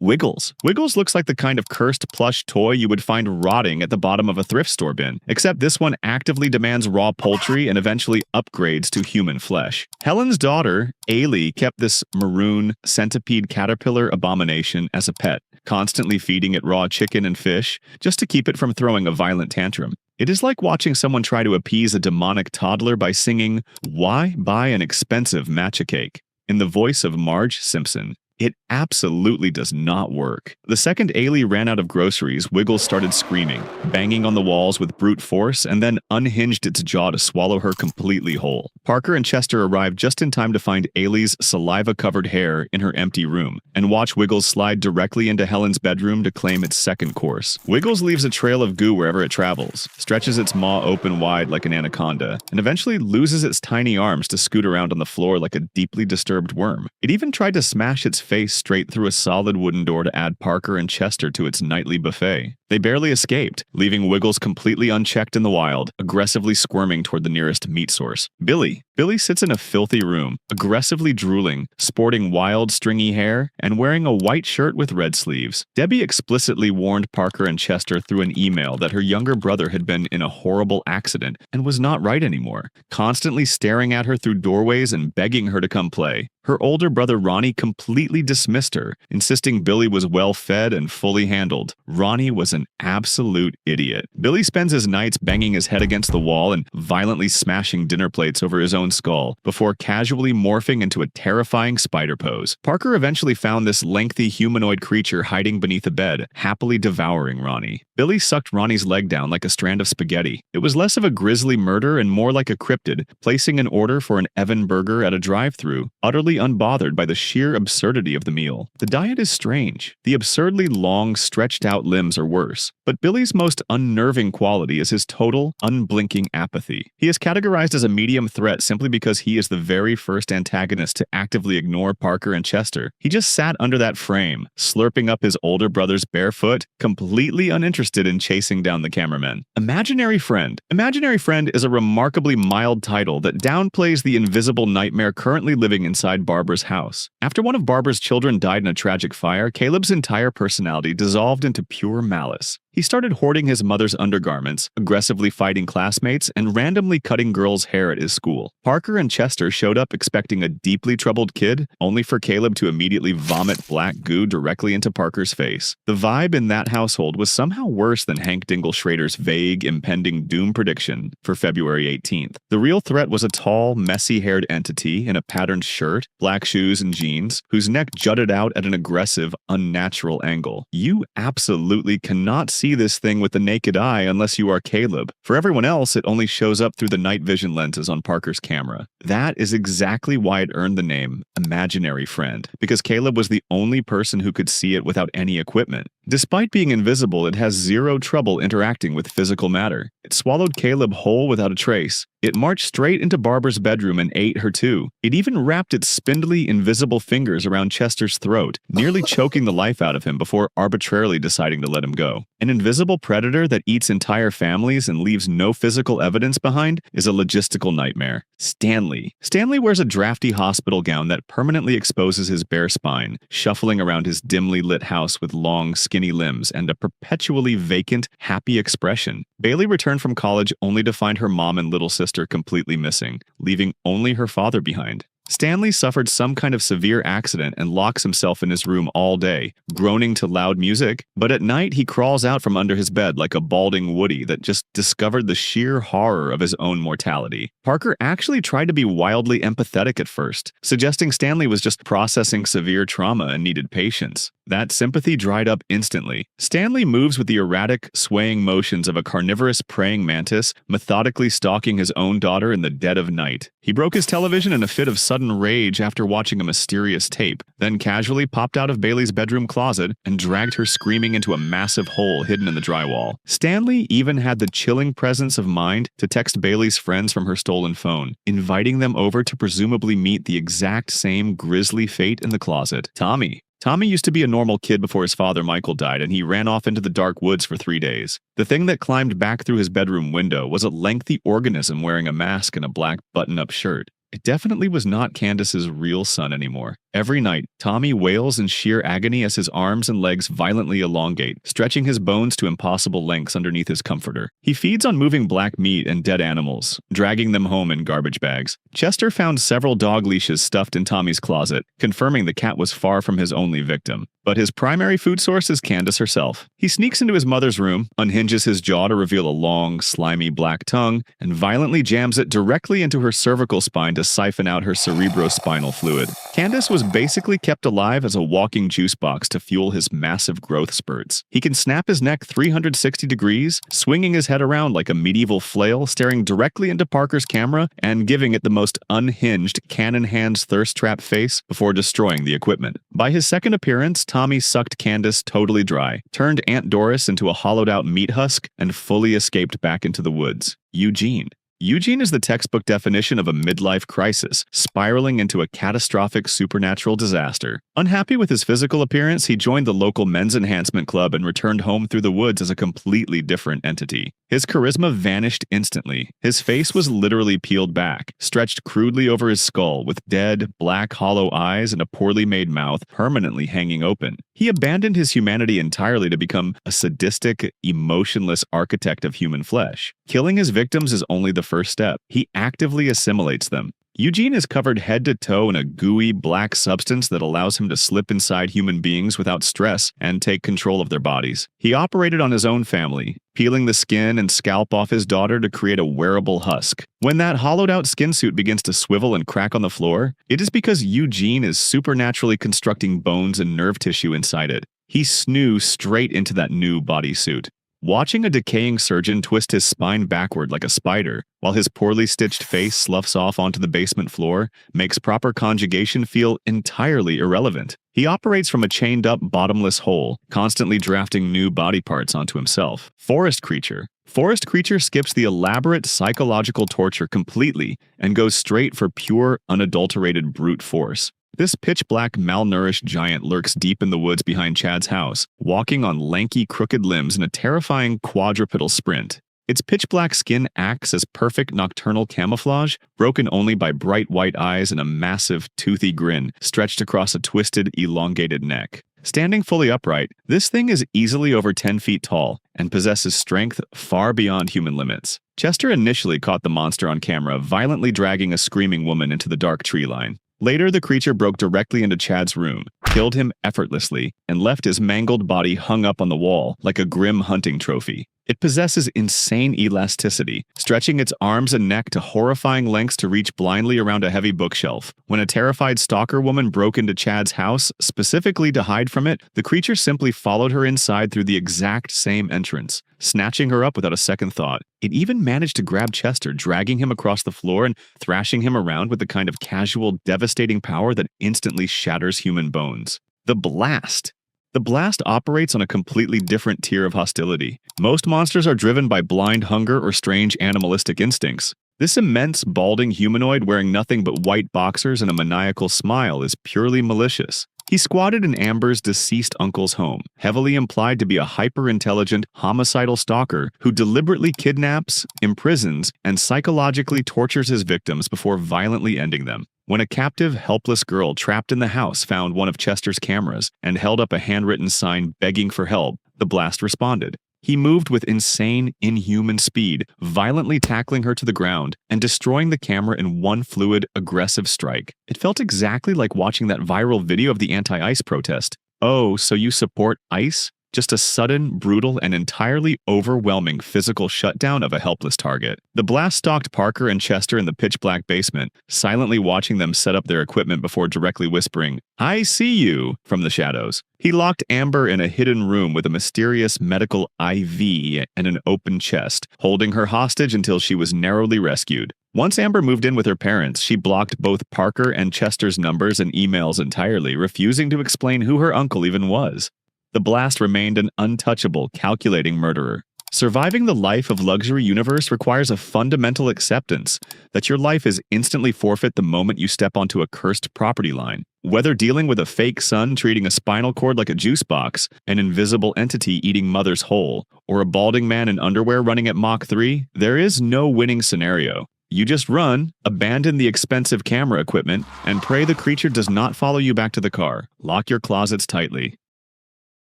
Wiggles. Wiggles looks like the kind of cursed plush toy you would find rotting at the bottom of a thrift store bin, except this one actively demands raw poultry and eventually upgrades to human flesh. Helen's daughter, Ailey, kept this maroon centipede caterpillar abomination as a pet, constantly feeding it raw chicken and fish just to keep it from throwing a violent tantrum. It is like watching someone try to appease a demonic toddler by singing, "Why buy an expensive matcha cake?" in the voice of Marge Simpson. It absolutely does not work. The second Ailey ran out of groceries, Wiggles started screaming, banging on the walls with brute force, and then unhinged its jaw to swallow her completely whole. Parker and Chester arrived just in time to find Ailey's saliva-covered hair in her empty room, and watch Wiggles slide directly into Helen's bedroom to claim its second course. Wiggles leaves a trail of goo wherever it travels, stretches its maw open wide like an anaconda, and eventually loses its tiny arms to scoot around on the floor like a deeply disturbed worm. It even tried to smash its face straight through a solid wooden door to add Parker and Chester to its nightly buffet. They barely escaped, leaving Wiggles completely unchecked in the wild, aggressively squirming toward the nearest meat source. Billy sits in a filthy room, aggressively drooling, sporting wild, stringy hair, and wearing a white shirt with red sleeves. Debbie explicitly warned Parker and Chester through an email that her younger brother had been in a horrible accident and was not right anymore, constantly staring at her through doorways and begging her to come play. Her older brother Ronnie completely dismissed her, insisting Billy was well-fed and fully handled. Ronnie was an absolute idiot. Billy spends his nights banging his head against the wall and violently smashing dinner plates over his own skull, before casually morphing into a terrifying spider pose. Parker eventually found this lengthy humanoid creature hiding beneath a bed, happily devouring Ronnie. Billy sucked Ronnie's leg down like a strand of spaghetti. It was less of a grisly murder and more like a cryptid, placing an order for an Evan burger at a drive-thru, utterly unbothered by the sheer absurdity of the meal. The diet is strange. The absurdly long, stretched-out limbs are worse. But Billy's most unnerving quality is his total, unblinking apathy. He is categorized as a medium threat simply because he is the very first antagonist to actively ignore Parker and Chester. He just sat under that frame, slurping up his older brother's bare foot, completely uninterested in chasing down the cameramen. Imaginary Friend. Imaginary Friend is a remarkably mild title that downplays the invisible nightmare currently living inside Barbara's house. After one of Barbara's children died in a tragic fire, Caleb's entire personality dissolved into pure malice. He started hoarding his mother's undergarments, aggressively fighting classmates, and randomly cutting girls' hair at his school. Parker and Chester showed up expecting a deeply troubled kid, only for Caleb to immediately vomit black goo directly into Parker's face. The vibe in that household was somehow worse than Hank Dingle Schrader's vague, impending doom prediction for February 18th. The real threat was a tall, messy-haired entity in a patterned shirt, black shoes, and jeans, whose neck jutted out at an aggressive, unnatural angle. You absolutely cannot see this thing with the naked eye unless you are Caleb. For everyone else, it only shows up through the night vision lenses on Parker's camera. That is exactly why it earned the name Imaginary Friend, because Caleb was the only person who could see it without any equipment. Despite being invisible, it has zero trouble interacting with physical matter. It swallowed Caleb whole without a trace. It marched straight into Barbara's bedroom and ate her too. It even wrapped its spindly, invisible fingers around Chester's throat, nearly choking the life out of him before arbitrarily deciding to let him go. An invisible predator that eats entire families and leaves no physical evidence behind is a logistical nightmare. Stanley. Stanley wears a drafty hospital gown that permanently exposes his bare spine, shuffling around his dimly lit house with long, skinny limbs and a perpetually vacant, happy expression. Bailey returned from college only to find her mom and little sister completely missing, leaving only her father behind. Stanley suffered some kind of severe accident and locks himself in his room all day, groaning to loud music, but at night he crawls out from under his bed like a balding Woody that just discovered the sheer horror of his own mortality. Parker actually tried to be wildly empathetic at first, suggesting Stanley was just processing severe trauma and needed patience. That sympathy dried up instantly. Stanley moves with the erratic, swaying motions of a carnivorous praying mantis, methodically stalking his own daughter in the dead of night. He broke his television in a fit of sudden rage after watching a mysterious tape, then casually popped out of Bailey's bedroom closet and dragged her screaming into a massive hole hidden in the drywall. Stanley even had the chilling presence of mind to text Bailey's friends from her stolen phone, inviting them over to presumably meet the exact same grisly fate in the closet. Tommy used to be a normal kid before his father Michael died, and he ran off into the dark woods for 3 days. The thing that climbed back through his bedroom window was a lengthy organism wearing a mask and a black button-up shirt. It definitely was not Candace's real son anymore. Every night, Tommy wails in sheer agony as his arms and legs violently elongate, stretching his bones to impossible lengths underneath his comforter. He feeds on moving black meat and dead animals, dragging them home in garbage bags. Chester found several dog leashes stuffed in Tommy's closet, confirming the cat was far from his only victim. But his primary food source is Candace herself. He sneaks into his mother's room, unhinges his jaw to reveal a long, slimy black tongue, and violently jams it directly into her cervical spine to siphon out her cerebrospinal fluid. Candace was basically kept alive as a walking juice box to fuel his massive growth spurts. He can snap his neck 360 degrees, swinging his head around like a medieval flail, staring directly into Parker's camera and giving it the most unhinged cannon hands thirst trap face before destroying the equipment. By his second appearance, Tommy sucked Candace totally dry, turned Aunt Doris into a hollowed-out meat husk, and fully escaped back into the woods. Eugene. Eugene is the textbook definition of a midlife crisis, spiraling into a catastrophic supernatural disaster. Unhappy with his physical appearance, he joined the local men's enhancement club and returned home through the woods as a completely different entity. His charisma vanished instantly. His face was literally peeled back, stretched crudely over his skull, with dead, black, hollow eyes and a poorly made mouth permanently hanging open. He abandoned his humanity entirely to become a sadistic, emotionless architect of human flesh. Killing his victims is only the first step. He actively assimilates them. Eugene is covered head to toe in a gooey, black substance that allows him to slip inside human beings without stress and take control of their bodies. He operated on his own family, peeling the skin and scalp off his daughter to create a wearable husk. When that hollowed-out skin suit begins to swivel and crack on the floor, it is because Eugene is supernaturally constructing bones and nerve tissue inside it. He snoozed straight into that new bodysuit. Watching a decaying surgeon twist his spine backward like a spider, while his poorly stitched face sloughs off onto the basement floor, makes proper conjugation feel entirely irrelevant. He operates from a chained-up, bottomless hole, constantly drafting new body parts onto himself. Forest Creature. Forest Creature skips the elaborate psychological torture completely and goes straight for pure, unadulterated brute force. This pitch-black, malnourished giant lurks deep in the woods behind Chad's house, walking on lanky, crooked limbs in a terrifying quadrupedal sprint. Its pitch-black skin acts as perfect nocturnal camouflage, broken only by bright white eyes and a massive, toothy grin stretched across a twisted, elongated neck. Standing fully upright, this thing is easily over 10 feet tall and possesses strength far beyond human limits. Chester initially caught the monster on camera, violently dragging a screaming woman into the dark tree line. Later, the creature broke directly into Chad's room, killed him effortlessly, and left his mangled body hung up on the wall like a grim hunting trophy. It possesses insane elasticity, stretching its arms and neck to horrifying lengths to reach blindly around a heavy bookshelf. When a terrified stalker woman broke into Chad's house, specifically to hide from it, the creature simply followed her inside through the exact same entrance, snatching her up without a second thought. It even managed to grab Chester, dragging him across the floor and thrashing him around with the kind of casual, devastating power that instantly shatters human bones. The Blast. The Blast operates on a completely different tier of hostility. Most monsters are driven by blind hunger or strange animalistic instincts. This immense, balding humanoid wearing nothing but white boxers and a maniacal smile is purely malicious. He squatted in Amber's deceased uncle's home, heavily implied to be a hyper-intelligent, homicidal stalker who deliberately kidnaps, imprisons, and psychologically tortures his victims before violently ending them. When a captive, helpless girl trapped in the house found one of Chester's cameras and held up a handwritten sign begging for help, the Blast responded. He moved with insane, inhuman speed, violently tackling her to the ground and destroying the camera in one fluid, aggressive strike. It felt exactly like watching that viral video of the anti-ICE protest. Oh, so you support ICE? Just a sudden, brutal, and entirely overwhelming physical shutdown of a helpless target. The Blast stalked Parker and Chester in the pitch-black basement, silently watching them set up their equipment before directly whispering, "I see you," from the shadows. He locked Amber in a hidden room with a mysterious medical IV and an open chest, holding her hostage until she was narrowly rescued. Once Amber moved in with her parents, she blocked both Parker and Chester's numbers and emails entirely, refusing to explain who her uncle even was. The Blast remained an untouchable, calculating murderer. Surviving the life of luxury universe requires a fundamental acceptance that your life is instantly forfeit the moment you step onto a cursed property line. Whether dealing with a fake son treating a spinal cord like a juice box, an invisible entity eating mother's whole, or a balding man in underwear running at Mach 3, there is no winning scenario. You just run, abandon the expensive camera equipment, and pray the creature does not follow you back to the car. Lock your closets tightly.